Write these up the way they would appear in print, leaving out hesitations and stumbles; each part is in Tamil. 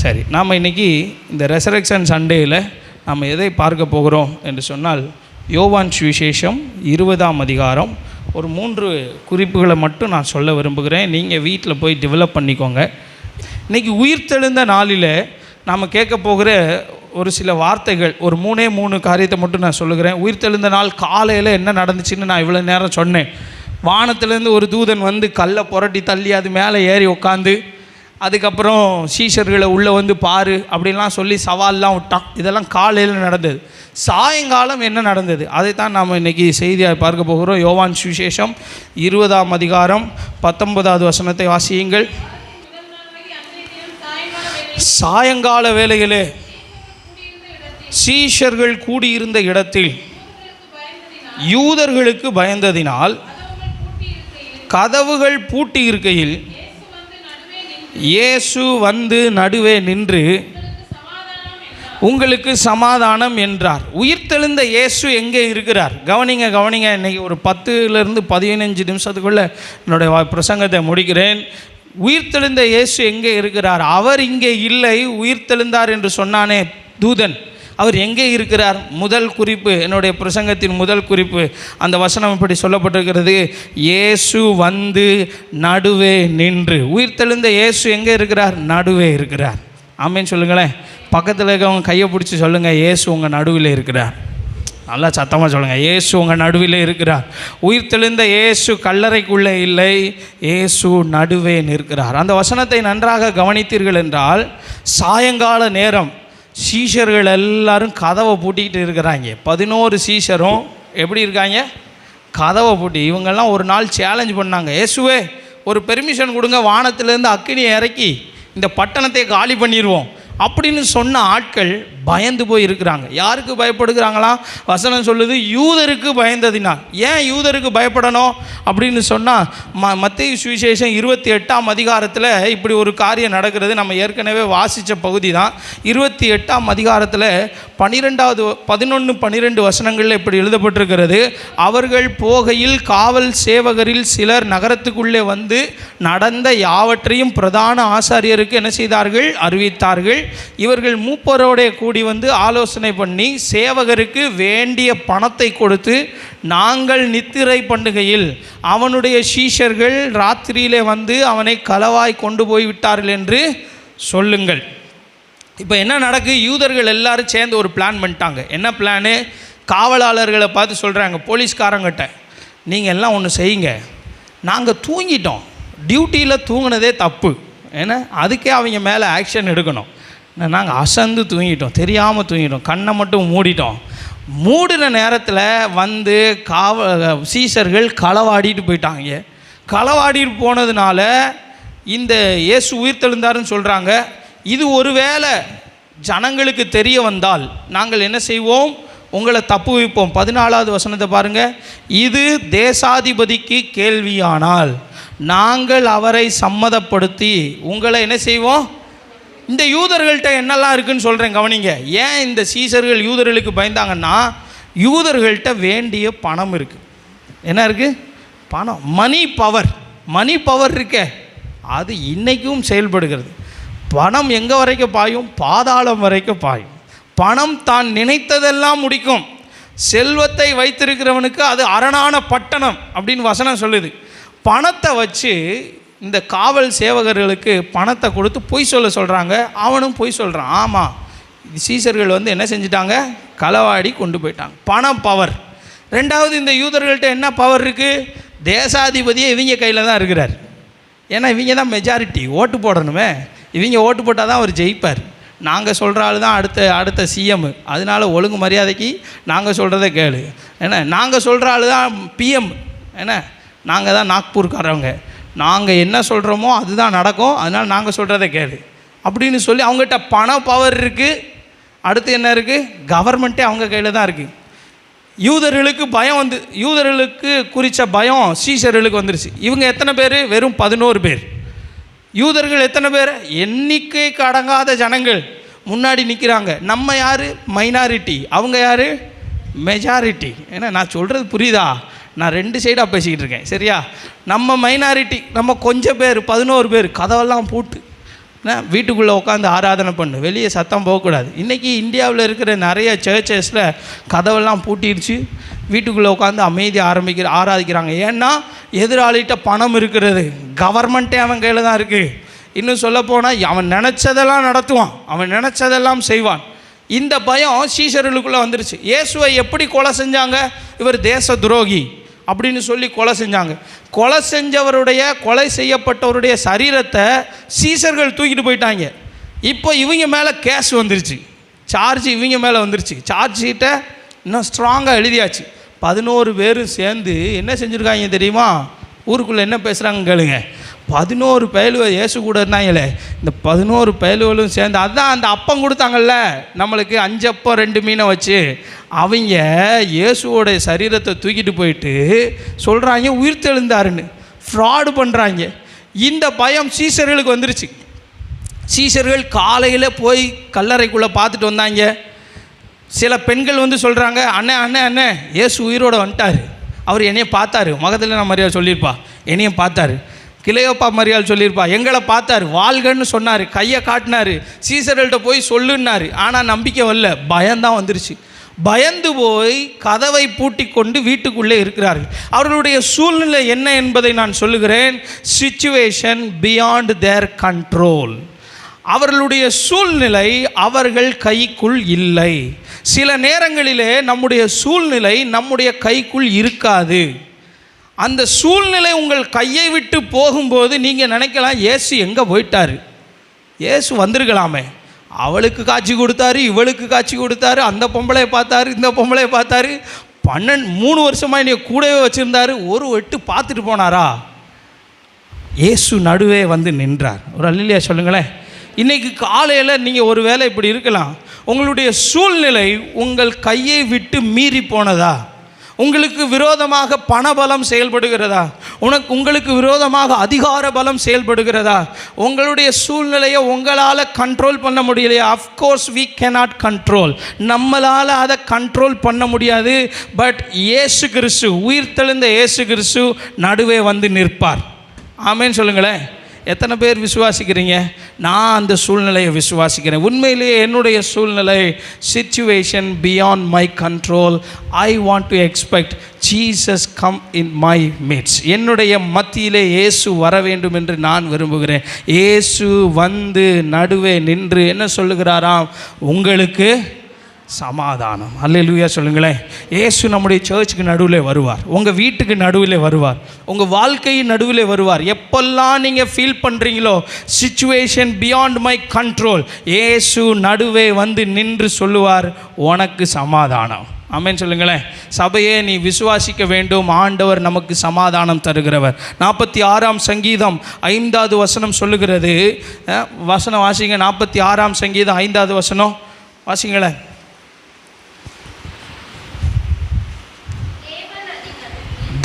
சரி, நாம் இன்றைக்கி இந்த ரெசரெக்ஷன் சண்டேயில் நாம் எதை பார்க்க போகிறோம் என்று சொன்னால், யோவான் சுவிசேஷம் 20ஆம் அதிகாரம் ஒரு 3 குறிப்புகளை மட்டும் நான் சொல்ல விரும்புகிறேன். நீங்கள் வீட்டில் போய் டெவலப் பண்ணிக்கோங்க. இன்றைக்கி உயிர்த்தெழுந்த நாளில் நாம் கேட்க போகிற ஒரு சில வார்த்தைகள், ஒரு 3 காரியத்தை மட்டும் நான் சொல்லுகிறேன். உயிர்த்தெழுந்த நாள் காலையில் என்ன நடந்துச்சுன்னு நான் இவ்வளோ நேரம் சொன்னேன். வானத்திலேருந்து ஒரு தூதன் வந்து கல்லை புரட்டி தள்ளி அது மேலே ஏறி உட்காந்து, அதுக்கப்புறம் சீஷர்களை உள்ளே வந்து பாரு அப்படின்லாம் சொல்லி சவால்லாம் விட்டான். இதெல்லாம் காலையில் நடந்தது. சாயங்காலம் என்ன நடந்தது அதைத்தான் நாம் இன்றைக்கி செய்தியாக பார்க்க போகிறோம். யோவான் சுவிசேஷம் 20ஆம் அதிகாரம் 19வது வசனத்தை வாசியுங்கள். சாயங்கால வேளையிலே சீஷர்கள் கூடியிருந்த இடத்தில் யூதர்களுக்கு பயந்ததினால் கதவுகள் பூட்டி இருக்கையில் இயேசு வந்து நடுவே நின்று உங்களுக்கு சமாதானம் என்றார். உயிர்த்தெழுந்த இயேசு எங்கே இருக்கிறார்? கவனிங்க. இன்றைக்கி ஒரு 10லேருந்து 15 நிமிஷத்துக்குள்ளே என்னுடைய பிரசங்கத்தை முடிக்கிறேன். உயிர்த்தெழுந்த இயேசு எங்கே இருக்கிறார்? அவர் இங்கே இல்லை, உயிர்த்தெழுந்தார் என்று சொன்னானே தூதன், அவர் எங்கே இருக்கிறார்? முதல் குறிப்பு, என்னுடைய பிரசங்கத்தின் முதல் குறிப்பு, அந்த வசனம் இப்படி சொல்லப்பட்டிருக்கிறது, இயேசு வந்து நடுவே நின்று. உயிர்த்தெழுந்த இயேசு எங்கே இருக்கிறார்? நடுவே இருக்கிறார். ஆமேன்னு சொல்லுங்களேன். பக்கத்தில் இருக்கவங்க கையை பிடிச்சி சொல்லுங்கள், இயேசு உங்கள் நடுவில் இருக்கிறார். நல்லா சத்தமாக சொல்லுங்கள், இயேசு உங்கள் நடுவில் இருக்கிறார். உயிர்த்தெழுந்த இயேசு கல்லறைக்குள்ளே இல்லை, இயேசு நடுவே நிற்கிறார். அந்த வசனத்தை நன்றாக கவனித்தீர்கள் என்றால், சாயங்கால நேரம் சீஷர்கள் எல்லாரும் கதவை பூட்டிக்கிட்டு இருக்கிறாங்க. 11 சீஷரும் எப்படி இருக்காங்க? கதவை பூட்டி. இவங்கெல்லாம் ஒரு நாள் சேலஞ்ச் பண்ணாங்க, இயேசுவே ஒரு பெர்மிஷன் கொடுங்க, வானத்திலேருந்து அக்கினியை இறக்கி இந்த பட்டணத்தை காலி பண்ணிடுவோம் அப்படின்னு சொன்ன ஆட்கள் பயந்து போய் இருக்கிறாங்க. யாருக்கு பயப்படுகிறாங்களாம்? வசனம் சொல்லுது, யூதருக்கு பயந்ததினால். ஏன் யூதருக்கு பயப்படணும் அப்படின்னு சொன்னால், மத்தேயு சுவிசேஷம் 28ஆம் அதிகாரத்தில் இப்படி ஒரு காரியம் நடக்கிறது. நம்ம ஏற்கனவே வாசித்த பகுதி தான். 28ஆம் அதிகாரத்தில் 11-12 வசனங்களில் இப்படி எழுதப்பட்டிருக்கிறது, அவர்கள் போகையில் காவல் சேவகரில் சிலர் நகரத்துக்குள்ளே வந்து நடந்த யாவற்றையும் பிரதான ஆசாரியருக்கு என்ன செய்தார்கள்? அறிவித்தார்கள். இவர்கள் மூப்பரோட கூடி வந்து ஆலோசனை பண்ணி சேவகருக்கு வேண்டிய பணத்தை கொடுத்து, நாங்கள் நித்திரை பண்ணுகையில் அவனுடைய சீஷர்கள் ராத்திரியிலே வந்து அவனை களவாய் கொண்டு போய் விட்டார்கள் என்று சொல்லுங்கள். இப்போ என்ன நடக்கு? யூதர்கள் எல்லாரும் சேர்ந்து ஒரு பிளான் பண்ணிட்டாங்க. என்ன பிளானு? காவலாளர்களை பார்த்து சொல்கிறாங்க, போலீஸ்காரங்கிட்ட, நீங்கள் எல்லாம் ஒன்று செய்யுங்க, நாங்கள் தூங்கிட்டோம், டியூட்டியில் தூங்கினதே தப்பு, ஏன்னா அதுக்கே அவங்க மேலே ஆக்ஷன் எடுக்கணும். நாங்கள் அசந்து தூங்கிட்டோம், தெரியாமல் தூங்கிட்டோம், கண்ணை மட்டும் மூடிட்டோம். மூடின நேரத்தில் வந்து சீஷர்கள் களவாடிட்டு போயிட்டாங்க. களவாடிட்டு போனதுனால இந்த இயேசு உயிர்த்தெழுந்தாருன்னு சொல்கிறாங்க. இது ஒருவேளை ஜனங்களுக்கு தெரிய வந்தால் நாங்கள் என்ன செய்வோம்? உங்களை தப்பு வைப்போம். 14வது வசனத்தை பாருங்கள். இது தேசாதிபதிக்கு கேள்வியானால் நாங்கள் அவரை சம்மதப்படுத்தி உங்களை என்ன செய்வோம்? இந்த யூதர்கள்ட்ட என்னெல்லாம் இருக்குதுன்னு சொல்கிறேன், கவனிங்க. ஏன் இந்த சீஷர்கள் யூதர்களுக்கு பயந்தாங்கன்னா, யூதர்கள்ட்ட வேண்டிய பணம் இருக்குது. என்ன இருக்குது? பணம், மணி பவர் இருக்கே, அது இன்றைக்கும் செயல்படுகிறது. பணம் எங்கே வரைக்கும் பாயும்? பாதாளம் வரைக்கும் பாயும். பணம் தான் நினைத்ததெல்லாம் முடிக்கும். செல்வத்தை வைத்திருக்கிறவனுக்கு அது அரணான பட்டணம் அப்படின்னு வசனம் சொல்லுது. பணத்தை வச்சு இந்த காவல் சேவகர்களுக்கு பணத்தை கொடுத்து பொய் சொல்கிறாங்க. அவனும் பொய் சொல்கிறான். ஆமாம், சீஷர்கள் வந்து என்ன செஞ்சிட்டாங்க? களவாடி கொண்டு போயிட்டாங்க. பணம் பவர். ரெண்டாவது, இந்த யூதர்கள்ட்ட என்ன பவர் இருக்குது? தேசாதிபதியே இவங்க கையில் தான் இருக்கிறார். ஏன்னா இவங்க தான் மெஜாரிட்டி, ஓட்டு போடணுமே. இவங்க ஓட்டு போட்டால் தான் அவர் ஜெயிப்பார். நாங்கள் சொல்கிற ஆள் தான் அடுத்த சிஎம். அதனால் ஒழுங்கு மரியாதைக்கு நாங்கள் சொல்கிறத கேளு. ஏன்னா நாங்கள் சொல்கிற ஆள் தான் பிஎம். ஏன்னா நாங்கள் தான் நாக்பூர்காரவங்க, நாங்கள் என்ன சொல்கிறோமோ அதுதான் நடக்கும், அதனால் நாங்கள் சொல்கிறத கேளு அப்படின்னு சொல்லி அவங்ககிட்ட பண பவர் இருக்குது. அடுத்து என்ன இருக்குது? கவர்மெண்ட்டே அவங்க கையில் தான் இருக்குது. யூதர்களுக்கு பயம் வந்து, யூதர்களுக்கு குறித்த பயம் சீஷர்களுக்கு வந்துருச்சு. இவங்க எத்தனை பேர்? வெறும் 11 பேர். யூதர்கள் எத்தனை பேர்? எண்ணிக்கைக்கு அடங்காத ஜனங்கள் முன்னாடி நிற்கிறாங்க. நம்ம யார்? மைனாரிட்டி. அவங்க யார்? மெஜாரிட்டி. ஏன்னா நான் சொல்கிறது புரியுதா? நான் 2 சைடாக பேசிக்கிட்டு இருக்கேன், சரியா? நம்ம மைனாரிட்டி, நம்ம கொஞ்சம் பேர், 11 பேர் கதவெல்லாம் போட்டு வீட்டுக்குள்ளே உட்காந்து ஆராதனை பண்ணு, வெளியே சத்தம் போகக்கூடாது. இன்றைக்கி இந்தியாவில் இருக்கிற நிறைய சர்ச்சஸில் கதவெல்லாம் பூட்டிடுச்சு, வீட்டுக்குள்ளே உட்காந்து அமைதி ஆராதிக்கிறாங்க. ஏன்னா எதிராளிகிட்ட பணம் இருக்கிறது, கவர்மெண்ட்டே அவன் கையில் தான் இருக்குது. இன்னும் சொல்லப்போனால் அவன் நினச்சதெல்லாம் நடத்துவான், அவன் நினச்சதெல்லாம் செய்வான். இந்த பயம் சீஷர்களுக்குள்ளே வந்துருச்சு. இயேசுவை எப்படி கொலை செஞ்சாங்க? இவர் தேச துரோகி அப்படின்னு சொல்லி கொலை செஞ்சாங்க. கொலை செய்யப்பட்டவருடைய சரீரத்தை சீஷர்கள் தூக்கிட்டு போயிட்டாங்க. இப்போ இவங்க மேலே கேஸ் வந்துருச்சு, சார்ஜ் இவங்க மேலே வந்துருச்சு. சார்ஜ் ஷீட்டை இன்னும் ஸ்ட்ராங்காக எழுதியாச்சு. 11 பேரும் சேர்ந்து என்ன செஞ்சுருக்காங்க தெரியுமா? ஊருக்குள்ளே என்ன பேசுகிறாங்க கேளுங்க. 11 பயலுவ இயேசு கூட இருந்தாங்களே, இந்த 11 பயலுவலும் சேர்ந்து, அதுதான் அந்த அப்பம் கொடுத்தாங்கல்ல நம்மளுக்கு, 5 அப்பம் 2 மீனை வச்சு, அவங்க இயேசுவோடைய சரீரத்தை தூக்கிட்டு போயிட்டு சொல்கிறாங்க உயிர்த்தெழுந்தாருன்னு. ஃப்ராடு பண்ணுறாங்க. இந்த பயம் சீஷர்களுக்கு வந்துருச்சு. சீஷர்கள் காலையில் போய் கல்லறைக்குள்ளே பார்த்துட்டு வந்தாங்க. சில பெண்கள் வந்து சொல்கிறாங்க, அண்ணே அண்ணே அண்ணே இயேசு உயிரோடு வந்துட்டார், அவர் என்னைய பார்த்தாரு. மகத்தில் நான் மரியாதை சொல்லியிருப்பா, என்னையும் பார்த்தாரு. கிளையோப்பா மரியாதை சொல்லியிருப்பா, எங்களை பார்த்தாரு, வாழ்கன்னு சொன்னார், கையை காட்டினார், சீசர்கள்ட்ட போய் சொல்லுன்னாரு. ஆனால் நம்பிக்கை வரல, பயம்தான் வந்துருச்சு. பயந்து போய் கதவை பூட்டி கொண்டு வீட்டுக்குள்ளே இருக்கிறார்கள். அவர்களுடைய சூழ்நிலை என்ன என்பதை நான் சொல்லுகிறேன். Situation beyond their control. அவர்களுடைய சூழ்நிலை அவர்கள் கைக்குள் இல்லை. சில நேரங்களிலே நம்முடைய சூழ்நிலை நம்முடைய கைக்குள் இருக்காது. அந்த சூழ்நிலை உங்கள் கையை விட்டு போகும்போது நீங்கள் நினைக்கலாம், இயேசு எங்கே போயிட்டார், இயேசு வந்திருக்கலாமே, அவளுக்கு காட்சி கொடுத்தாரு, இவளுக்கு காட்சி கொடுத்தாரு, அந்த பொம்பளையை பார்த்தாரு, இந்த பொம்பளையை பார்த்தாரு, 3 வருஷமாக என்னை கூடவே வச்சுருந்தாரு, ஒரு வெட்டு பார்த்துட்டு போனாரா? இயேசு நடுவே வந்து நின்றார். ஒரு அல்லேலூயா சொல்லுங்களேன். இன்றைக்கி காலையில் நீங்கள் ஒரு வேளை இப்படி இருக்கலாம், உங்களுடைய சூழ்நிலை உங்கள் கையை விட்டு மீறி போனதா? உங்களுக்கு விரோதமாக பணபலம் செயல்படுகிறதா? உங்களுக்கு விரோதமாக அதிகார பலம் செயல்படுகிறதா? உங்களுடைய சூழ்நிலையை உங்களால் கண்ட்ரோல் பண்ண முடியலையா? அஃப்கோர்ஸ் வி கேனாட் கண்ட்ரோல், நம்மளால் அதை கண்ட்ரோல் பண்ண முடியாது. பட் இயேசு கிறிஸ்து, உயிர்த்தெழுந்த இயேசு கிறிஸ்து நடுவே வந்து நிற்பார். ஆமேன்னு சொல்லுங்களேன். எத்தனை பேர் விசுவாசிக்கிறீங்க? நான் அந்த சூழ்நிலையை விசுவாசிக்கிறேன். உண்மையிலேயே என்னுடைய சூழ்நிலை situation beyond my control. I want to expect Jesus come in my myths. என்னுடைய மத்தியிலே இயேசு வர வேண்டும் என்று நான் விரும்புகிறேன். இயேசு வந்து நடுவே நின்று என்ன சொல்லுகிறாராம்? உங்களுக்கு சமாதானம். அல்லேலூயா சொல்லுங்களேன். இயேசு நம்முடைய சர்ச்சுக்கு நடுவில் வருவார், உங்கள் வீட்டுக்கு நடுவில் வருவார், உங்கள் வாழ்க்கையின் நடுவில் வருவார். எப்பெல்லாம் நீங்கள் ஃபீல் பண்ணுறீங்களோ சிச்சுவேஷன் பியாண்ட் மை கண்ட்ரோல், இயேசு நடுவே வந்து நின்று சொல்லுவார், உனக்கு சமாதானம். ஆமென் சொல்லுங்களேன். சபையே நீ விசுவாசிக்க வேண்டும், ஆண்டவர் நமக்கு சமாதானம் தருகிறவர். 46ஆம் சங்கீதம் 5வது வசனம் சொல்லுகிறது. வசனம் வாசிங்க. 46ஆம் சங்கீதம் 5வது வசனம் வாசிங்களேன்.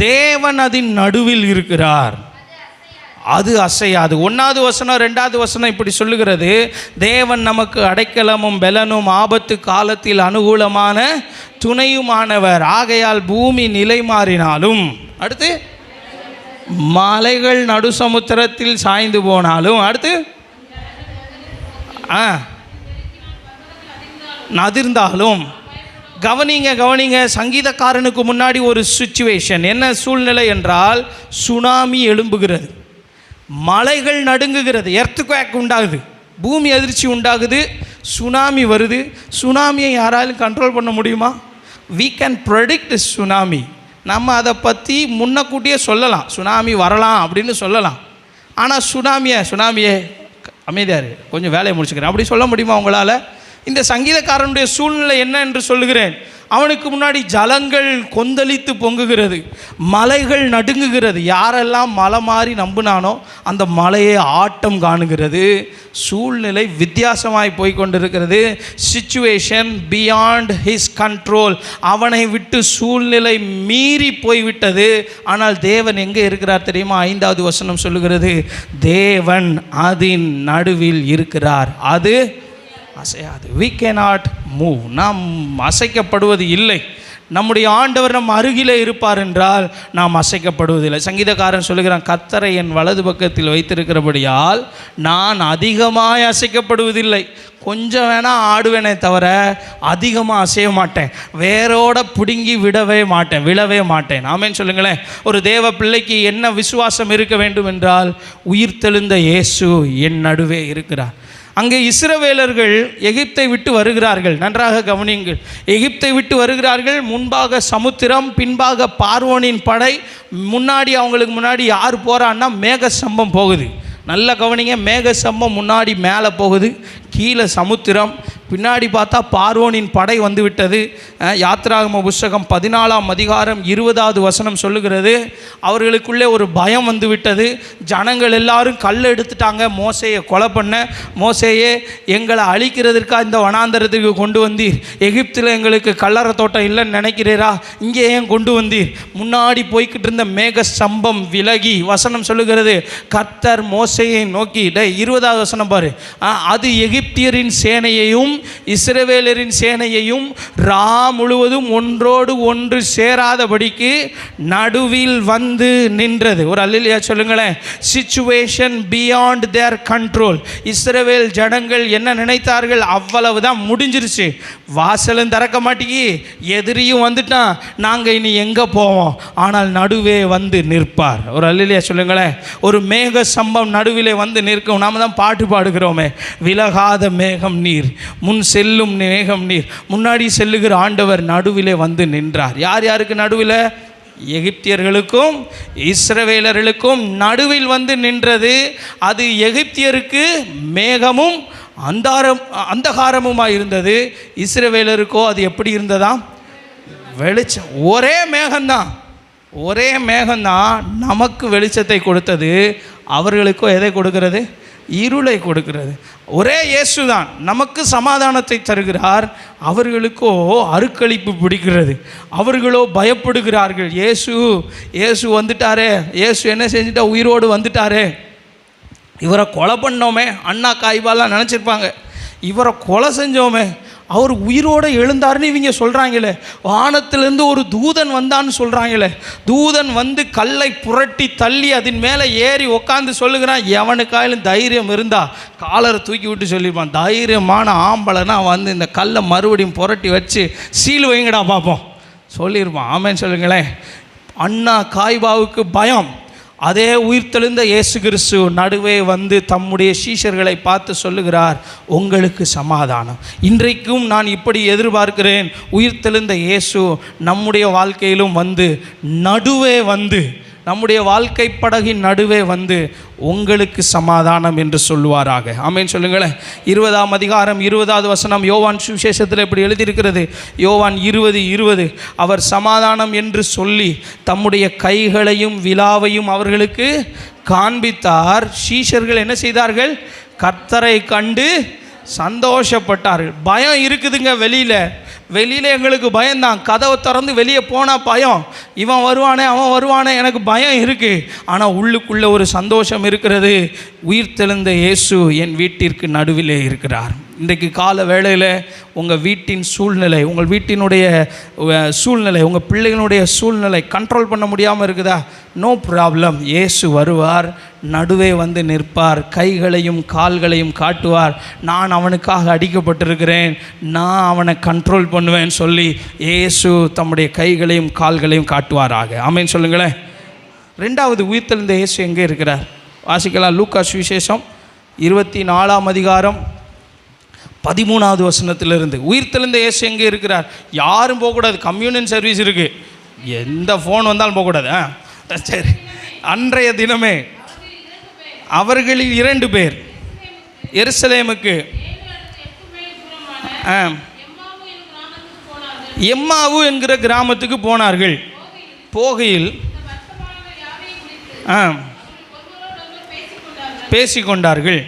தேவன் அதன் நடுவில் இருக்கிறார், அது அசையாது. 1வது வசனம் 2வது வசனம் இப்படி சொல்லுகிறது, தேவன் நமக்கு அடைக்கலமும் பெலனும் ஆபத்து காலத்தில் அனுகூலமான துணையுமானவர், ஆகையால் பூமி நிலை மாறினாலும், அடுத்து மலைகள் நடு சமுத்திரத்தில் சாய்ந்து போனாலும், அடுத்து நதிர்ந்தாலும். கவனிங்க. சங்கீதக்காரனுக்கு முன்னாடி ஒரு சிச்சுவேஷன், என்ன சூழ்நிலை என்றால் சுனாமி எழும்புகிறது, மலைகள் நடுங்குகிறது, எர்த்குவேக் உண்டாகுது, பூமி அதிர்ச்சி உண்டாகுது, சுனாமி வருது. சுனாமியை யாராலும் கண்ட்ரோல் பண்ண முடியுமா? we can predict tsunami. நம்ம அதை பற்றி முன்னக்கூட்டியே சொல்லலாம், சுனாமி வரலாம் அப்படின்னு சொல்லலாம். ஆனால் சுனாமியே அமைதியாரு, கொஞ்சம் வேலையை முடிச்சுக்கிறேன் அப்படி சொல்ல முடியுமா உங்களால்? இந்த சங்கீதக்காரனுடைய சூழ்நிலை என்ன என்று சொல்லுகிறேன். அவனுக்கு முன்னாடி ஜலங்கள் கொந்தளித்து பொங்குகிறது, மலைகள் நடுங்குகிறது. யாரெல்லாம் மலை மாறி நம்பினானோ அந்த மலையை ஆட்டம் காணுகிறது. சூழ்நிலை வித்தியாசமாய் போய்கொண்டிருக்கிறது. Situation beyond his control. அவனை விட்டு சூழ்நிலை மீறி போய்விட்டது. ஆனால் தேவன் எங்கே இருக்கிறார் தெரியுமா? 5வது வசனம் சொல்லுகிறது, தேவன் அதன் நடுவில் இருக்கிறார், அது அசையாது. we cannot move. நாம் அசைக்கப்படுவது இல்லை. நம்முடைய ஆண்டவர் நம் அருகிலே இருப்பார் என்றால் நாம் அசைக்கப்படுவதில்லை. சங்கீதக்காரன் சொல்லுகிறான், கர்த்தரை என் வலது பக்கத்தில் வைத்திருக்கிறபடியால் நான் அதிகமாய் அசைக்கப்படுவதில்லை. கொஞ்சம் வேணால் ஆடுவேனே தவிர அதிகமாக அசைய மாட்டேன், வேரோட பிடுங்கி விழவே மாட்டேன். ஆமேன்னு சொல்லுங்களேன். ஒரு தேவ பிள்ளைக்கு என்ன விசுவாசம் இருக்க வேண்டும் என்றால், உயிர்த்தெழுந்த இயேசு என் நடுவே இருக்கிறார். அங்கே இஸ்ரவேலர்கள் எகிப்தை விட்டு வருகிறார்கள். நன்றாக கவனியுங்கள். எகிப்தை விட்டு வருகிறார்கள். முன்பாக சமுத்திரம், பின்பாக பார்வோனின் படை. அவங்களுக்கு முன்னாடி யார் போகிறான்னா மேக ஸ்தம்பம் போகுது. நல்ல கவனிங்க. மேக ஸ்தம்பம் முன்னாடி மேலே போகுது, கீழே சமுத்திரம், பின்னாடி பார்த்தா பார்வோனின் படை வந்து விட்டது. யாத்ராகம புஸ்தகம் 14ஆம் அதிகாரம் 20வது வசனம் சொல்லுகிறது, அவர்களுக்குள்ளே ஒரு பயம் வந்து விட்டது. ஜனங்கள் எல்லாரும் கல் எடுத்துட்டாங்க மோசேயை கொலை பண்ண. மோசேயே, எங்களை அழிக்கிறதுக்காக இந்த வனாந்தரத்துக்கு கொண்டு வந்தீர், எகிப்தில் எங்களுக்கு கல்லறை தோட்டம் இல்லைன்னு நினைக்கிறீரா, இங்கே ஏன் கொண்டு வந்தீர்? முன்னாடி போய்கிட்டு இருந்த மேக ஸ்தம்பம் விலகி, வசனம் சொல்லுகிறது, கர்த்தர் மோசேயை நோக்கி, 20வது வசனம் பாரு, அது எகிப்தியரின் சேனையையும் இஸ்ரவேலரின் சேனையையும் முழுவதும் ஒன்றோடு ஒன்று சேராதபடிக்கு நடுவில் வந்து நின்றது. ஒரு அல்லேலூயா சொல்லுங்களேன். Situation beyond their control. இஸ்ரவேல் ஜனங்கள் என்ன நினைத்தார்கள், அவ்வளவுதான், முடிஞ்சிருச்சு, வாசலும் திறக்க மாட்டேங்கி, எதிரியும் வந்துட்டான், நாங்கள் இனி எங்கே போவோம்? ஆனால் நடுவே வந்து நிற்பார். ஒரு அல்லேலூயா சொல்லுங்களேன். ஒரு மேக ஸ்தம்பம் நடுவிலே வந்து நிற்கும். நாம தான் பாட்டு பாடுகிறோமே, விலகாத மேகம் நீர், முன் செல்லும் மேகம் நீர். முன்னாடி செல்லுகிற ஆண்டவர் நடுவிலே வந்து நின்றார். யார் யாருக்கு நடுவில்? எகிப்தியர்களுக்கும் இஸ்ரவேலர்களுக்கும் நடுவில் வந்து நின்றது. அது எகிப்தியருக்கு மேகமும் அந்தகாரமுமாய் இருந்தது. இஸ்ரவேலருக்கோ அது எப்படி இருந்ததாம்? வெளிச்சம். ஒரே மேகம்தான் நமக்கு வெளிச்சத்தை கொடுத்தது. அவர்களுக்கோ எதை கொடுக்கிறது? இருளை கொடுக்கிறது. ஒரே இயேசு தான் நமக்கு சமாதானத்தை தருகிறார். அவர்களுக்கோ அருக்களிப்பு பிடிக்கிறது. அவர்களோ பயப்படுகிறார்கள். இயேசு வந்துட்டாரே, இயேசு என்ன செஞ்சுட்டா, உயிரோடு வந்துட்டாரே, இவரை கொலை பண்ணோமே, அண்ணா காய்பாலாம் நினச்சிருப்பாங்க, இவரை கொலை செஞ்சோமே, அவர் உயிரோடு எழுந்தாருன்னு இவங்க சொல்கிறாங்களே, வானத்திலேருந்து ஒரு தூதன் வந்தான்னு சொல்கிறாங்களே, தூதன் வந்து கல்லை புரட்டி தள்ளி அதன் மேலே ஏறி உக்காந்து சொல்லுகிறான். எவனுக்காயிலும் தைரியம் இருந்தால் காலரை தூக்கி விட்டு சொல்லியிருப்பான், தைரியமான ஆம்பளைனா வந்து இந்த கல்லை மறுபடியும் புரட்டி வச்சு சீல் வைங்கடா பார்ப்போம் சொல்லியிருப்பான். ஆமேன்னு சொல்லுங்களேன். அண்ணா காய்பாவுக்கு பயம். அதே உயிர்த்தெழுந்த இயேசு கிறிஸ்து நடுவே வந்து தம்முடைய சீஷர்களை பார்த்து சொல்லுகிறார், உங்களுக்கு சமாதானம். இன்றைக்கும் நான் இப்படி எதிர்பார்க்கிறேன், உயிர்த்தெழுந்த இயேசு நம்முடைய வாழ்க்கையிலும் வந்து நடுவே வந்து, நம்முடைய வாழ்க்கை படகின் நடுவே வந்து உங்களுக்கு சமாதானம் என்று சொல்லுவாராக. ஆமேன் சொல்லுங்களேன். 20ஆம் அதிகாரம் 20வது வசனம் யோவான் சுவிசேஷத்தில் இப்படி எழுதியிருக்கிறது. யோவான் 20:20, அவர் சமாதானம் என்று சொல்லி தம்முடைய கைகளையும் விலாவையும் அவர்களுக்கு காண்பித்தார். சீஷர்கள் என்ன செய்தார்கள்? கர்த்தரை கண்டு சந்தோஷப்பட்டார்கள். பயம் இருக்குதுங்க வெளியில் எங்களுக்கு பயம்தான். கதவை திறந்து வெளியே போனால் பயம், இவன் வருவானே அவன் வருவானே, எனக்கு பயம் இருக்குது. ஆனால் உள்ளுக்குள்ளே ஒரு சந்தோஷம் இருக்கிறது. உயிர்த்தெழுந்த இயேசு என் வீட்டிற்கு நடுவிலே இருக்கிறார். இன்றைக்கு கால வேளையில் உங்கள் வீட்டின் சூழ்நிலை, உங்கள் வீட்டினுடைய சூழ்நிலை, உங்கள் பிள்ளைகளுடைய சூழ்நிலை கண்ட்ரோல் பண்ண முடியாமல் இருக்குதா? No problem. இயேசு வருவார், நடுவே வந்து நிற்பார், கைகளையும் கால்களையும் காட்டுவார். நான் அவனுக்காக அடிக்கப்பட்டிருக்கிறேன், நான் அவனை கண்ட்ரோல் பண்ணுவேன்னு சொல்லி இயேசு தம்முடைய கைகளையும் கால்களையும் காட்டுவாராக. ஆமேன்னு சொல்லுங்களேன். 2வது உயிர்த்தெழுந்த இயேசு எங்கே இருக்கிறார்? வாசிக்கலாம். லூக்கா சுவிசேஷம் 24ஆம் அதிகாரம் 13வது வசனத்திலிருந்து. உயிர்த்தெழுந்த இயேசு எங்கே இருக்கிறார்? யாரும் போகக்கூடாது. கம்யூனியன் சர்வீஸ் இருக்குது, எந்த ஃபோன் வந்தாலும் போகக்கூடாது. சரி. அன்றைய தினமே அவர்களில் 2 பேர் எருசலேமுக்கு எம்மாவு என்கிற கிராமத்துக்கு போனார்கள். போகையில் பேசிக்கொண்டார்கள்.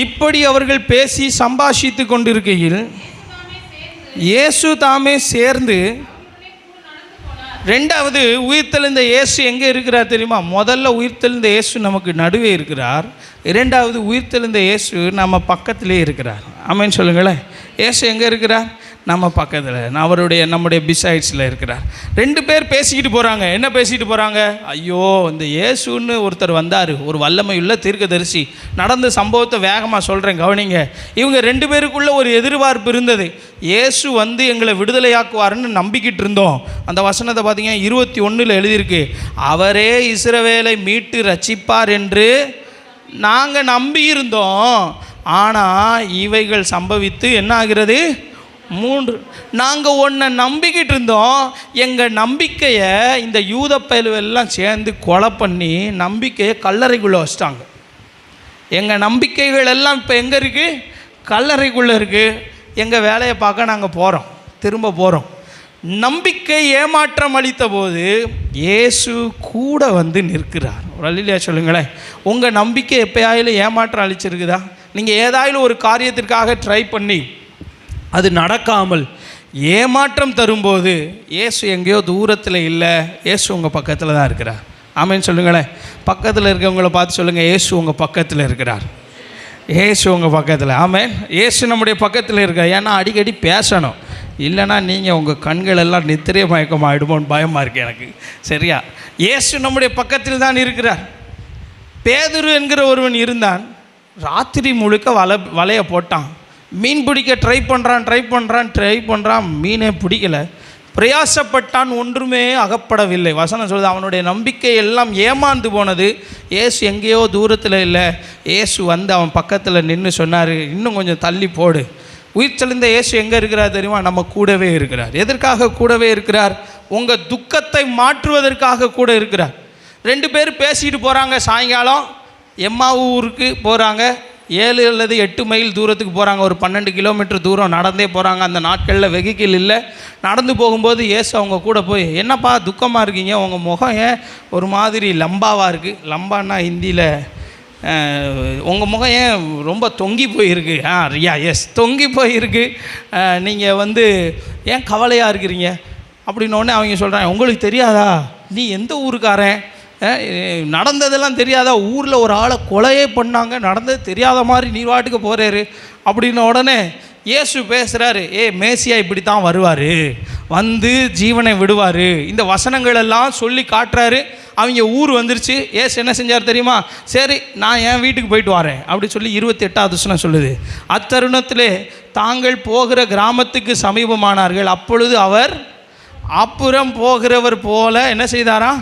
இப்படி அவர்கள் பேசி சம்பாஷித்து கொண்டிருக்கையில் இயேசு தாமே சேர்ந்து, 2வது உயிர்த்தெழுந்த இயேசு எங்கே இருக்கிறார் தெரியுமா? முதல்ல உயிர்த்தெழுந்த இயேசு நமக்கு நடுவே இருக்கிறார். 2வது உயிர்த்தெழுந்த இயேசு நம்ம பக்கத்திலே இருக்கிறார். ஆமேன்னு சொல்லுங்களேன். இயேசு எங்கே இருக்கிறார்? நம்ம பக்கத்தில் நம்முடைய பிசைட்ஸில் இருக்கிறார். 2 பேர் பேசிக்கிட்டு போகிறாங்க. என்ன பேசிக்கிட்டு போகிறாங்க? ஐயோ, இந்த இயேசுன்னு ஒருத்தர் வந்தார், ஒரு வல்லமையுள்ள தீர்க்கதரிசி. நடந்த சம்பவத்தை வேகமாக சொல்கிறேன், கவனிங்க. இவங்க 2 பேருக்குள்ளே ஒரு எதிர்பார்ப்பு இருந்தது. இயேசு வந்து எங்களை விடுதலையாக்குவாருன்னு நம்பிக்கிட்டு இருந்தோம். அந்த வசனத்தை பார்த்தீங்கன்னா 21 எழுதியிருக்கு, அவரே இஸ்ரவேலை மீட்டு ரட்சிப்பார் என்று நாங்கள் நம்பியிருந்தோம். ஆனால் இவைகள் சம்பவித்து என்ன ஆகிறது? 3. நாங்கள் ஒன்றை நம்பிக்கிட்டு இருந்தோம். எங்கள் நம்பிக்கையை இந்த யூத பயலுவெல்லாம் சேர்ந்து கொலை பண்ணி நம்பிக்கையை கல்லறைக்குள்ளே வச்சிட்டாங்க. எங்கள் நம்பிக்கைகள் எல்லாம் இப்போ எங்கே இருக்குது? கல்லறைக்குள்ளே இருக்குது. எங்கள் வேலையை பார்க்க நாங்கள் போகிறோம், திரும்ப போகிறோம். நம்பிக்கை ஏமாற்றம் அளித்த போது இயேசு கூட வந்து நிற்கிறார். ஒரு அல்லேலூயா சொல்லுங்களேன். உங்கள் நம்பிக்கை எப்பயாயிலும் ஏமாற்றம் அளிச்சிருக்குதா? நீங்கள் ஏதாயிலும் ஒரு காரியத்திற்காக ட்ரை பண்ணி அது நடக்காமல் ஏமாற்றம் தரும்போது இயேசு எங்கேயோ தூரத்தில் இல்லை, இயேசு உங்கள் பக்கத்தில் தான் இருக்கிறார். ஆமேன்னு சொல்லுங்களேன். பக்கத்தில் இருக்கிறவங்கள பார்த்து சொல்லுங்கள், இயேசு உங்கள் பக்கத்தில் இருக்கிறார். இயேசு உங்கள் பக்கத்தில். ஆமேன். இயேசு நம்முடைய பக்கத்தில் இருக்கார். ஏன்னா அடிக்கடி பேசணும், இல்லைனா நீங்கள் உங்கள் கண்கள் எல்லாம் நித்திரை மயக்கம் ஆகிடுமோன்னு பயமாக இருக்குது எனக்கு. சரியா? இயேசு நம்முடைய பக்கத்தில் தான் இருக்கிறார். பேதுரு என்கிற ஒருவன் இருந்தான். ராத்திரி முழுக்க வலையை போட்டான். மீன் பிடிக்க ட்ரை பண்ணுறான், மீனே பிடிக்கலை. பிரயாசப்பட்டான், ஒன்றுமே அகப்படவில்லை. வசனம் சொல்லுது, அவனுடைய நம்பிக்கை எல்லாம் ஏமாந்து போனது. இயேசு எங்கேயோ தூரத்தில் இல்லை, இயேசு வந்து அவன் பக்கத்தில் நின்று சொன்னார், இன்னும் கொஞ்சம் தள்ளி போடு. உயிர் தெளிந்த இயேசு எங்கே இருக்கிறார் தெரியுமா? நம்ம கூடவே இருக்கிறார். எதற்காக கூடவே இருக்கிறார்? உங்கள் துக்கத்தை மாற்றுவதற்காக கூட இருக்கிறார். 2 பேர் பேசிட்டு போகிறாங்க. சாயங்காலம் எம்மாவு ஊருக்கு போகிறாங்க. 7 அல்லது 8 மைல் தூரத்துக்கு போகிறாங்க. ஒரு 12 கிலோமீட்டர் தூரம் நடந்தே போகிறாங்க. அந்த நாட்களில் வெஹிக்கிள் இல்லை. நடந்து போகும்போது இயேசு அவங்க கூட போய், என்னப்பா துக்கமாக இருக்கீங்க, உங்கள் முகம் ஏன் ஒரு மாதிரி லம்பாவாக இருக்குது? லம்பான்னா ஹிந்தியில் உங்கள் முகம் ஏன் ரொம்ப தொங்கி போயிருக்கு? ரியா, எஸ், தொங்கி போயிருக்கு. நீங்கள் வந்து ஏன் கவலையாக இருக்கிறீங்க அப்படின்னோடனே அவங்க சொல்கிறாங்க, உங்களுக்கு தெரியாதா, நீ எந்த ஊருக்காரன், நடந்ததெல்லாம் தெரியாதா, ஊரில் ஒரு ஆளை கொலையே பண்ணாங்க, நடந்தது தெரியாத மாதிரி நீ வாட்டுக்கு போகிறாரு அப்படின்ன உடனே இயேசு பேசுகிறாரு, மேசியா இப்படி தான் வருவார், வந்து ஜீவனை விடுவார். இந்த வசனங்கள் எல்லாம் சொல்லி காட்டுறாரு. அவங்க ஊர் வந்துருச்சு. இயேசு என்ன செஞ்சார் தெரியுமா? சரி, நான் என் வீட்டுக்கு போயிட்டு வரேன் அப்படி சொல்லி 28வது வசனம் சொல்லுது, அத்தருணத்திலே தாங்கள் போகிற கிராமத்துக்கு சமீபமானார்கள். அப்பொழுது அவர் அப்புறம் போகிறவர் போல என்ன செய்தாராம்?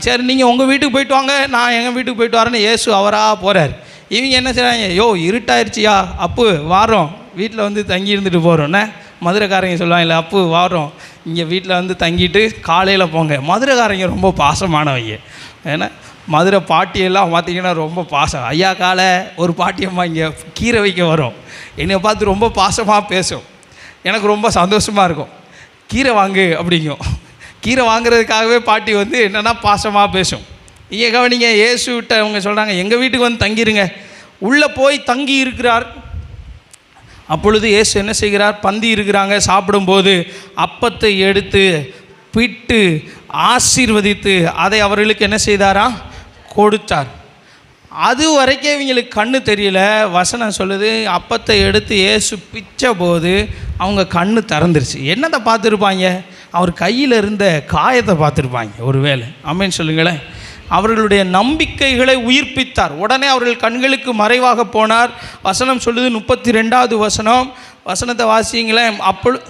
சரி, நீங்கள் உங்கள் வீட்டுக்கு போயிட்டு வாங்க, நான் எங்கள் வீட்டுக்கு போயிட்டு வரேன்னு இயேசு அவராக போகிறார். இவங்க என்ன செய்கிறாங்க? இருட்டாயிருச்சியா, அப்பு வாரோம், வீட்டில் வந்து தங்கி இருந்துட்டு போகிறோன்னே. மதுரைக்காரங்க சொல்லுவாங்க, இல்லை அப்பு வாரோம், இங்கே வீட்டில் வந்து தங்கிட்டு காலையில் போங்க. மதுரைக்காரங்க ரொம்ப பாசமானவங்க. ஏன்னா மதுரை பாட்டியெல்லாம் பார்த்திங்கன்னா ரொம்ப பாசம். ஐயா கால ஒரு பாட்டியம்மா இங்கே கீரை வைக்க வரும், என்னை பார்த்து ரொம்ப பாசமாக பேசும். எனக்கு ரொம்ப சந்தோஷமாக இருக்கும். கீரை வாங்கு அப்படிங்கும். கீரை வாங்குறதுக்காகவே பாட்டி வந்து என்னென்னா பாசமாக பேசும். இங்கே கவனிங்க, இயேசுகிட்ட அவங்க சொல்கிறாங்க, எங்கள் வீட்டுக்கு வந்து தங்கிடுங்க. உள்ளே போய் தங்கி இருக்கிறார். அப்பொழுது இயேசு என்ன செய்கிறார்? பந்தி இருக்கிறாங்க. சாப்பிடும்போது அப்பத்தை எடுத்து பிட்டு ஆசீர்வதித்து அதை அவர்களுக்கு என்ன செய்தாரா? கொடுத்தார். அது வரைக்கும் இவங்களுக்கு கண்ணு தெரியல. வசனம் சொல்லுது, அப்பத்தை எடுத்து இயேசு பிச்ச போது அவங்க கண்ணு திறந்துருச்சு. என்னத்தை பார்த்துருப்பாங்க? அவர் கையில் இருந்த காயத்தை பார்த்துருப்பாங்க ஒருவேளை. ஆமென் சொல்லுங்களேன். அவர்களுடைய நம்பிக்கைகளை உயிர்ப்பித்தார். உடனே அவர்கள் கண்களுக்கு மறைவாக போனார். வசனம் சொல்லுது, 32வது வசனம், வசனத்தை வாசிங்களேன். அப்பொழுது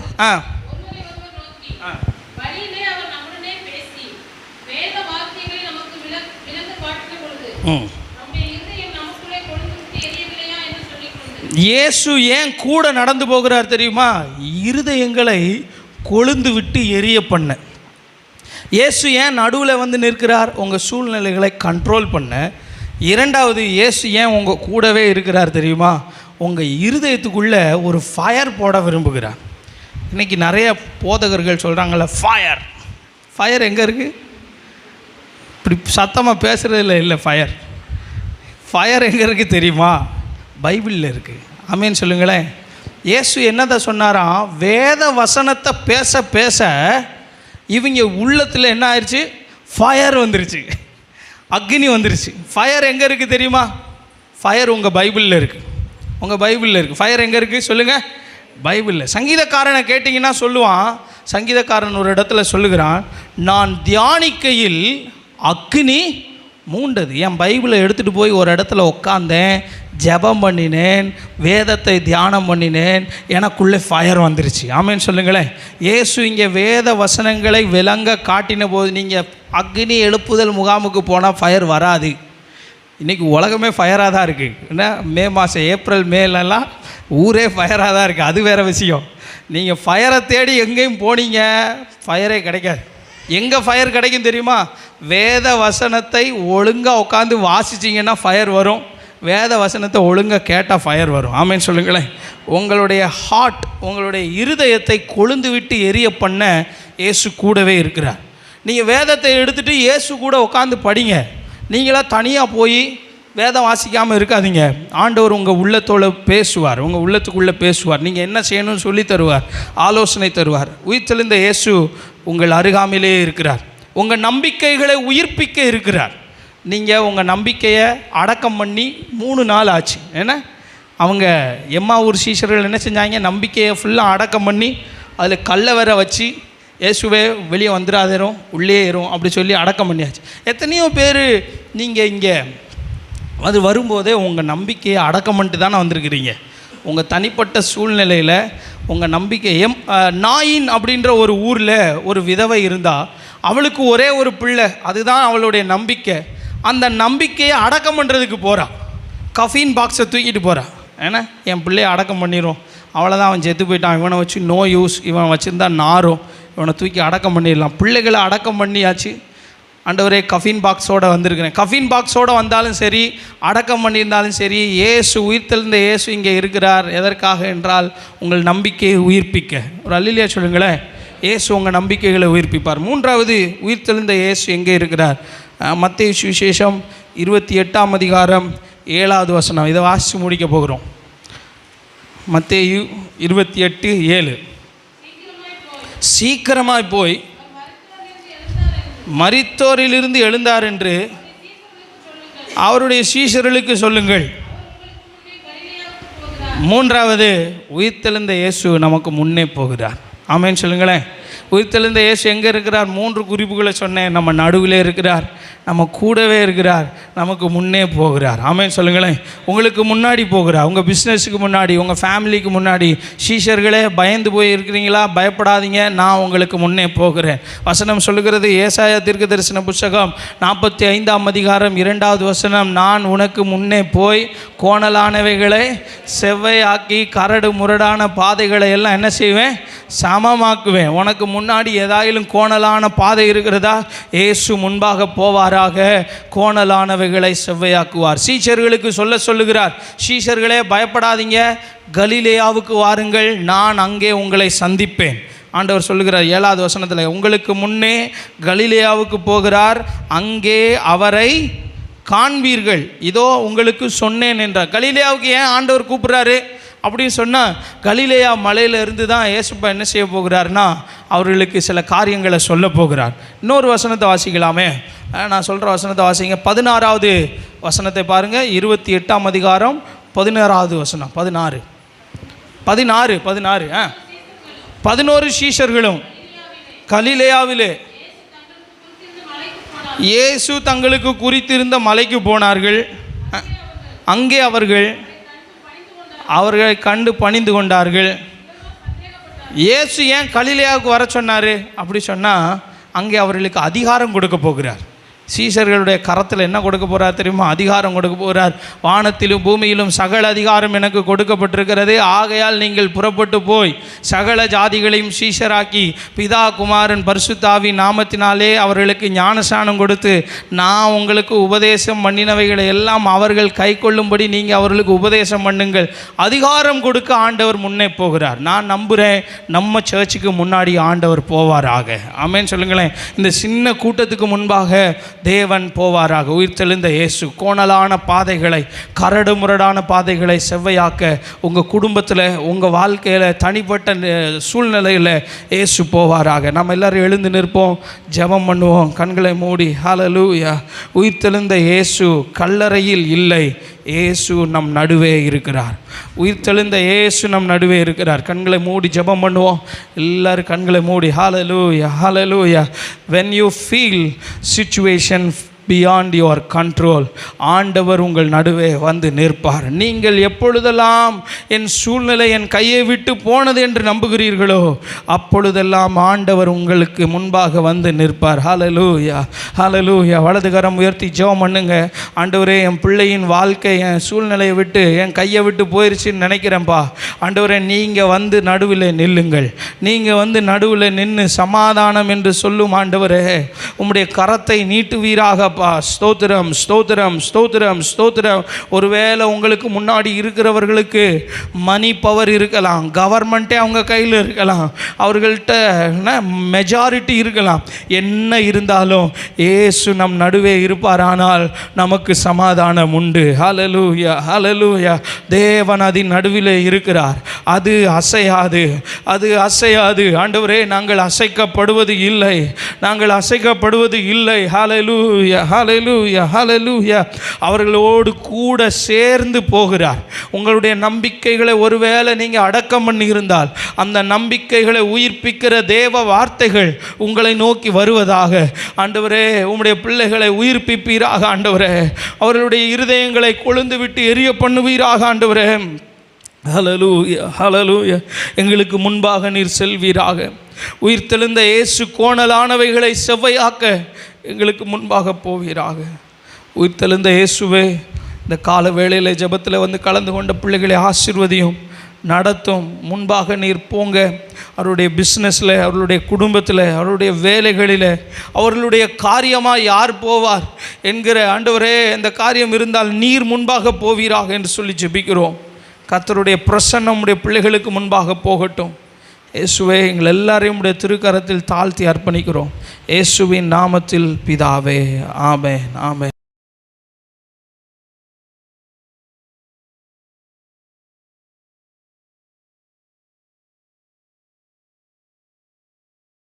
இயேசு ஏன் கூட நடந்து போகிறார் தெரியுமா? இருதயங்களை கொழுந்து விட்டு எரிய பண்ண. இயேசு ஏன் நடுவில் வந்து நிற்கிறார்? உங்கள் சூழ்நிலைகளை கண்ட்ரோல் பண்ண. 2வது, இயேசு ஏன் உங்கள் கூடவே இருக்கிறார் தெரியுமா? உங்கள் இருதயத்துக்குள்ளே ஒரு ஃபயர் போட விரும்புகிறார். இன்றைக்கி நிறைய போதகர்கள் சொல்கிறாங்கள்ல, ஃபயர் எங்கே இருக்குது? இப்படி சத்தமாக பேசுகிறதில்ல. இல்லை, ஃபயர் எங்கே இருக்குது தெரியுமா? பைபிளில் இருக்குது. ஆமென் சொல்லுங்களேன். இயேசு என்னதை சொன்னாராம்? வேத வசனத்தை பேச பேச இவங்க உள்ளத்தில் என்ன ஆயிடுச்சு? ஃபயர் வந்துருச்சு, அக்னி வந்துருச்சு. ஃபயர் எங்கே இருக்குது தெரியுமா? ஃபயர் உங்கள் பைபிளில் இருக்குது. உங்கள் பைபிளில் இருக்குது. ஃபயர் எங்கே இருக்குது சொல்லுங்கள்? பைபிளில். சங்கீதக்காரனை கேட்டிங்கன்னா சொல்லுவான், சங்கீதக்காரன் ஒரு இடத்துல சொல்லுகிறான், நான் தியானிக்கையில் அக்னி மூண்டது. என் பைபிளை எடுத்துகிட்டு போய் ஒரு இடத்துல உட்காந்தேன், ஜெபம் பண்ணினேன், வேதத்தை தியானம் பண்ணினேன், எனக்குள்ளே ஃபயர் வந்துருச்சு. ஆமேன்னு சொல்லுங்களேன். இயேசு இங்கே வேத வசனங்களை விளங்க காட்டின போது, நீங்கள் அக்னி எழுப்புதல் முகாமுக்கு போனால் ஃபயர் வராது. இன்றைக்கி உலகமே ஃபயராக தான் இருக்குது. என்ன, மே மாதம் ஏப்ரல் மேலெல்லாம் ஊரே ஃபயராக தான் இருக்குது. அது வேறு விஷயம். நீங்கள் ஃபயரை தேடி எங்கேயும் போனீங்க, ஃபயரே கிடைக்காது. எங்கே ஃபயர் கிடைக்கும் தெரியுமா? வேத வசனத்தை ஒழுங்காக உட்காந்து வாசிச்சிங்கன்னா ஃபயர் வரும். வேத வசனத்தை ஒழுங்காக கேட்டால் ஃபயர் வரும். ஆமேன்னு சொல்லுங்களேன். உங்களுடைய ஹார்ட், உங்களுடைய இருதயத்தை கொழுந்து விட்டு எரிய பண்ண இயேசு கூடவே இருக்கிறார். நீங்கள் வேதத்தை எடுத்துகிட்டு இயேசு கூட உட்காந்து படிங்க. நீங்களாக தனியாக போய் வேதம் வாசிக்காமல் இருக்காதீங்க. ஆண்டவர் உங்கள் உள்ளத்தோடு பேசுவார், உங்கள் உள்ளத்துக்குள்ளே பேசுவார். நீங்கள் என்ன செய்யணும்னு சொல்லி தருவார், ஆலோசனை தருவார். உயிர்த்தெழுந்த இயேசு உங்கள் அருகாமையிலே இருக்கிறார். உங்கள் நம்பிக்கைகளை உயிர்ப்பிக்க இருக்கிறார். நீங்கள் உங்கள் நம்பிக்கையை அடக்கம் பண்ணி 3 நாள் ஆச்சு. ஏன்னா அவங்க எம்மாவூர் சீஷர்கள் என்ன செஞ்சாங்க, நம்பிக்கையை ஃபுல்லாக அடக்கம் பண்ணி அதில் கல்லை வேற வச்சு, இயேசுவே வெளியே வந்துடாதேரும், உள்ளே ஏறும் அப்படி சொல்லி அடக்கம் பண்ணியாச்சு. எத்தனையோ பேர் நீங்கள் இங்கே அது வரும்போதே உங்கள் நம்பிக்கையை அடக்கம் பண்ணிட்டு தானே வந்திருக்கிறீங்க. உங்கள் தனிப்பட்ட சூழ்நிலையில் உங்கள் நம்பிக்கை நாயின் அப்படின்ற ஒரு ஊரில் ஒரு விதவை இருந்தால், அவளுக்கு ஒரே ஒரு பிள்ளை, அதுதான் அவளுடைய நம்பிக்கை. அந்த நம்பிக்கையை அடக்கம் பண்ணுறதுக்கு போகிறா. கஃபீன் பாக்ஸை தூக்கிட்டு போகிறா. ஏன்னா என் பிள்ளையை அடக்கம் பண்ணிடும், அவ்வளோதான், அவன் செத்து போயிட்டான், இவனை வச்சு நோ யூஸ், இவன் வச்சுருந்தா நாரும், இவனை தூக்கி அடக்கம் பண்ணிடலாம். பிள்ளைகளை அடக்கம் பண்ணியாச்சு. ஆண்டவரே கஃபீன் பாக்ஸோடு வந்திருக்கிறேன். கஃபீன் பாக்ஸோடு வந்தாலும் சரி, அடக்கம் பண்ணியிருந்தாலும் சரி, இயேசு, உயிர்த்தெழுந்த இயேசு இங்கே இருக்கிறார். எதற்காக என்றால் உங்கள் நம்பிக்கையை உயிர்ப்பிக்க. ஒரு அல்லேலூயா சொல்லுங்களேன். இயேசு உங்கள் நம்பிக்கைகளை உயிர்ப்பிப்பார். 3வது, உயிர்த்தெழுந்த இயேசு எங்கே இருக்கிறார்? மத்தேயு சுவிசேஷம் 28ஆம் அதிகாரம் 7வது வசனம். இதை வாசித்து முடிக்க போகிறோம். மத்தேயு 28:7. சீக்கிரமாய் போய் மரித்தோரிலிருந்து எழுந்தார் என்று அவருடைய சீஷர்களுக்கு சொல்லுங்கள். 3வது, உயிர்த்தெழுந்த இயேசு நமக்கு முன்னே போகிறார். ஆமேன்னு சொல்லுங்களேன். உயிர்த்தெழுந்த இயேசு எங்கே இருக்கிறார்? 3 குறிப்புகளை சொன்னேன். நம்ம நடுவில் இருக்கிறார், நம்ம கூடவே இருக்கிறார், நமக்கு முன்னே போகிறார். ஆமேன்னு சொல்லுங்களேன். உங்களுக்கு முன்னாடி போகிறார், உங்கள் பிஸ்னஸுக்கு முன்னாடி, உங்கள் ஃபேமிலிக்கு முன்னாடி. சீஷர்களே பயந்து போய் இருக்கிறீங்களா? பயப்படாதீங்க, நான் உங்களுக்கு முன்னே போகிறேன். வசனம் சொல்லுகிறது, ஏசாயா தீர்க்கதரிசன புத்தகம் 45ஆம் அதிகாரம் 2வது வசனம், நான் உனக்கு முன்னே போய் கோணலானவைகளை செவ்வையாக்கி கரடு முரடான பாதைகளை எல்லாம் என்ன செய்வேன்? சமமாக்குவேன். உனக்கு முன்னாடி ஏதாயிலும் கோணலான பாதை இருக்கிறதா? இயேசு முன்பாக போவாராக, கோணலானவைகளை செவ்வையாக்குவார். சீஷர்களுக்கு சொல்லுகிறார், சீஷர்களே பயப்படாதீங்க, கலிலேயாவுக்கு வாருங்கள், நான் அங்கே உங்களை சந்திப்பேன். ஆண்டவர் சொல்லுகிறார் 7வது வசனத்தில், உங்களுக்கு முன்னே கலிலேயாவுக்கு போகிறார், அங்கே அவரை காண்பீர்கள், இதோ உங்களுக்கு சொன்னேன் என்றார். கலிலேயாவுக்கு ஏன் ஆண்டவர் கூப்பிட்றாரு அப்படின்னு சொன்னால், கலிலேயா மலையில் இருந்து தான் இயேசுப்பா என்ன செய்ய போகிறார்னா, அவர்களுக்கு சில காரியங்களை சொல்ல போகிறார். இன்னொரு வசனத்தை வாசிக்கலாமே, நான் சொல்கிற வசனத்தை வாசிங்க. 16வது வசனத்தை பாருங்கள். 28ஆம் அதிகாரம் 16வது வசனம். 11 சீஷர்களும் கலிலேயாவிலே இயேசு தங்களுக்கு குறித்திருந்த மலைக்கு போனார்கள். அங்கே அவர்களை கண்டு பணிந்து கொண்டார்கள். இயேசு ஏன் கலிலேயாவுக்கு வர சொன்னார் அப்படி சொன்னால், அங்கே அவர்களுக்கு அதிகாரம் கொடுக்க போகிறார். சீஷர்களுடைய கரத்தில் என்ன கொடுக்க போகிறார் தெரியுமா? அதிகாரம் கொடுக்க போகிறார். வானத்திலும் பூமியிலும் சகல அதிகாரம் எனக்கு கொடுக்கப்பட்டிருக்கிறது, ஆகையால் நீங்கள் புறப்பட்டு போய் சகல ஜாதிகளையும் சீஷராக்கி பிதா குமாரன் பரிசுத்தாவின் நாமத்தினாலே அவர்களுக்கு ஞானஸ்நானம் கொடுத்து, நான் உங்களுக்கு உபதேசம் பண்ணினவைகளை எல்லாம் அவர்கள் கை கொள்ளும்படி நீங்கள் அவர்களுக்கு உபதேசம் பண்ணுங்கள். அதிகாரம் கொடுக்க ஆண்டவர் முன்னே போகிறார். நான் நம்புகிறேன் நம்ம சர்ச்சுக்கு முன்னாடி ஆண்டவர் போவாராக. ஆமேன்னு சொல்லுங்களேன். இந்த சின்ன கூட்டத்துக்கு முன்பாக தேவன் போவாராக. உயிர்த்தெழுந்த இயேசு கோணலான பாதைகளை, கரடு முரடான பாதைகளை செவ்வையாக்க உங்கள் குடும்பத்தில், உங்கள் வாழ்க்கையில், தனிப்பட்ட சூழ்நிலையில் இயேசு போவாராக. நம்ம எல்லோரும் எழுந்து நிற்போம், ஜெபம் பண்ணுவோம், கண்களை மூடி. ஹல்லேலூயா. உயிர்த்தெழுந்த இயேசு கல்லறையில் இல்லை, இயேசு நம் நடுவே இருக்கிறார். உயிர்த்தெழுந்த இயேசு நம் நடுவே இருக்கிறார். கண்களை மூடி ஜெபம் பண்ணுவோம். எல்லாரும் கண்களை மூடி. ஹல்லேலூயா, ஹல்லேலூயா. when you feel situation beyond your control, ஆண்டவர் உங்கள் நடுவே வந்து நிற்பார். நீங்கள் எப்பொழுதெல்லாம் என் சூழ்நிலை என் கையை விட்டு போனது என்று நம்புகிறீர்களோ அப்பொழுதெல்லாம் ஆண்டவர் உங்களுக்கு முன்பாக வந்து நிற்பார். ஹல்லேலூயா, ஹல்லேலூயா. வலது கரம் உயர்த்தி ஜெபம் பண்ணுங்க. ஆண்டவரே, என் பிள்ளையின் வாழ்க்கை என் சூழ்நிலையை விட்டு என் கையை விட்டு போயிடுச்சுன்னு நினைக்கிறேன்ப்பா. ஆண்டவரே, நீங்கள் வந்து நடுவில் நில்லுங்கள். நீங்கள் வந்து நடுவில் நின்று சமாதானம் என்று சொல்லும் ஆண்டவரே, உம்முடைய கரத்தை நீட்டுவீராக. ஸ்தோத்திரம், ஸ்தோத்திரம், ஸ்தோத்திரம், ஸ்தோத்திரம். ஒருவேளை உங்களுக்கு முன்னாடி இருக்கிறவர்களுக்கு மணி பவர் இருக்கலாம், கவர்மெண்ட்டே அவங்க கையில் இருக்கலாம், அவர்கள்ட்ட மெஜாரிட்டி இருக்கலாம். என்ன இருந்தாலும் இயேசு நம் நடுவே இருப்பாரானால் நமக்கு சமாதானம் உண்டு. ஹல்லேலூயா, ஹல்லேலூயா. தேவன் அதின் நடுவில் இருக்கிறார். அது அசையாது, அது அசையாது. ஆண்டவரே, நாங்கள் அசைக்கப்படுவது இல்லை, நாங்கள் அசைக்கப்படுவது இல்லை. ஹல்லேலூயா, ஹல்லேலூயா, ஹல்லேலூயா. அவர்களோடு கூட சேர்ந்து போகிறார். உங்களுடைய நம்பிக்கைகளை ஒருவேளை நீங்கள் அடக்கம் பண்ணி இருந்தால் அந்த நம்பிக்கைகளை உயிர்ப்பிக்கிற தேவ வார்த்தைகள் உங்களை நோக்கி வருவதாக. ஆண்டவரே, உம்முடைய பிள்ளைகளை உயிர்ப்பிப்பீராக. ஆண்டவரே, அவர்களுடைய இருதயங்களை கொழுந்து விட்டு எரிய பண்ணுவீராக. ஆண்டவரே, ஹல்லேலூயா, ஹல்லேலூயா. எங்களுக்கு முன்பாக நீர் செல்வீராக. உயிர்த்தெழுந்த இயேசு கோணலானவைகளை செவ்வையாக்க எங்களுக்கு முன்பாக போவீராக. உயிர்த்தெழுந்த இயேசுவே, இந்த கால வேளையில் ஜெபத்தில் வந்து கலந்து கொண்ட பிள்ளைகளை ஆசீர்வதியும், நடத்தும். முன்பாக நீர் போங்க. அவருடைய பிஸ்னஸில், அவர்களுடைய குடும்பத்தில், அவருடைய வேலைகளில், அவர்களுடைய காரியமாக யார் போவார் என்கிற ஆண்டவரே, இந்த காரியம் இருந்தால் நீர் முன்பாக போவீராக என்று சொல்லி ஜெபிக்கிறோம். கர்த்தருடைய பிரசன்னம் உடைய பிள்ளைகளுக்கு முன்பாக போகட்டும். இயேசுவே, எங்கள் எல்லாரையும் உடைய திருக்கரத்தில் தாழ்த்தி அர்ப்பணிக்கிறோம். இயேசுவின் நாமத்தில் பிதாவே, ஆமென், ஆமென்.